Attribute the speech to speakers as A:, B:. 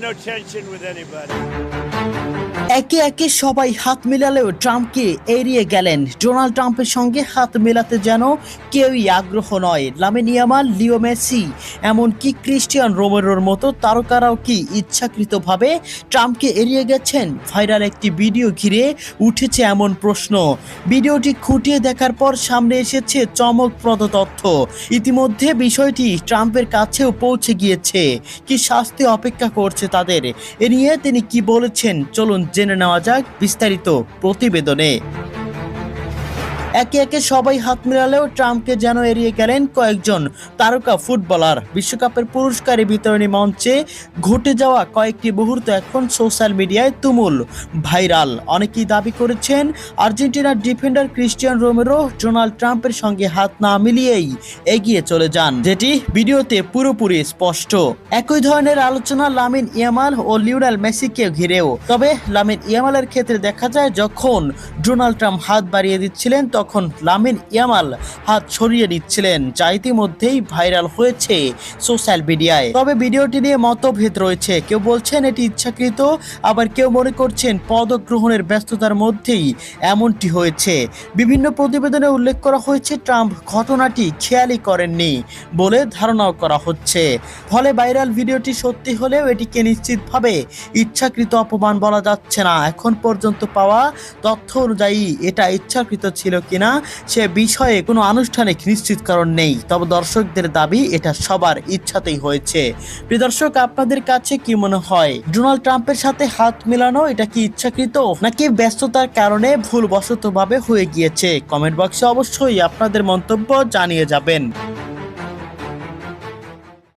A: no tension with anybody.
B: একে একে সবাই হাত মেলালেও ট্রাম্পকে এড়িয়ে গেলেন। ডোনাল্ড ট্রাম্পের সঙ্গে হাত মেলাতে যেন কেউই আগ্রহ নয়। লামিন ইয়ামাল, লিও মেসি, এমনকি ক্রিস্টিয়ান রোমেরোর মতো তারকারাও কি ইচ্ছাকৃতভাবে ট্রাম্পকে এড়িয়ে গেছেন? ভাইরাল একটি ভিডিও ঘিরে উঠেছে এমন প্রশ্ন। ভিডিওটি খুঁটিয়ে দেখার পর সামনে এসেছে চমকপ্রদ তথ্য। ইতিমধ্যে বিষয়টি ট্রাম্পের কাছেও পৌঁছে গিয়েছে। কি শাস্তি অপেক্ষা করছে তাদের? এ নিয়ে তিনি কি বলেছেন, চলুন জেনে নেওয়া যাক বিস্তারিত প্রতিবেদনে। একে একে সবাই হাত মেলালেও ট্রাম্পকে যেন এড়িয়ে গেলেন কয়েকজন তারকা ফুটবলার। বিশ্বকাপের পুরস্কার বিতরণী মঞ্চে ঘটে যাওয়া কয়েকটি মুহূর্ত এখন সোশ্যাল মিডিয়ায় তুমুল ভাইরাল। অনেকেই দাবি করেছেন আর্জেন্টিনার ডিফেন্ডার ক্রিস্টিয়ান রোমেরো ডোনাল্ড ট্রাম্পের সঙ্গে হাত না মিলিয়েই এগিয়ে চলে যান, যেটি ভিডিওতে পুরোপুরি স্পষ্ট। একই ধরনের আলোচনা লামিন ইয়ামাল ও লিওনেল মেসিকে ঘিরেও। তবে লামিন ইয়ামালের ক্ষেত্রে দেখা যায় যখন ডোনাল্ড ট্রাম্প হাত বাড়িয়ে দিচ্ছিলেন তখন লামিন ইয়ামাল হাত সরিয়ে নিচ্ছিলেন, যা ইতিমধ্যেই ভাইরাল হয়েছে সোশ্যাল মিডিয়ায়। তবে ভিডিওটি নিয়ে মতভেদ রয়েছে। কেউ বলছেন এটি ইচ্ছাকৃত, আবার কেউ মনে করছেন পদক গ্রহণের ব্যস্ততার মধ্যেই এমনটি হয়েছে। বিভিন্ন প্রতিবেদনে উল্লেখ করা হয়েছে ট্রাম্প ঘটনাটি খেয়ালই করেননি বলে ধারণাও করা হচ্ছে। ফলে ভাইরাল ভিডিওটি সত্যি হলেও এটিকে নিশ্চিতভাবে ইচ্ছাকৃত অপমান বলা যাচ্ছে না। এখন পর্যন্ত পাওয়া তথ্য অনুযায়ী এটা ইচ্ছাকৃত ছিল কিনা সে বিষয়ে কোনো আনুষ্ঠানিক নিশ্চিতকরণ নেই। তবে দর্শকদের দাবি এটা সবার ইচ্ছাতেই হয়েছে। প্রিয় দর্শক, আপনাদের কাছে কি মনে হয়, ডোনাল্ড ট্রাম্পের সাথে হাত মেলানো এটা কি ইচ্ছাকৃত নাকি ব্যস্ততার কারণে ভুলবশতভাবে হয়ে গিয়েছে? কমেন্ট বক্সে অবশ্যই আপনাদের মন্তব্য জানিয়ে যাবেন।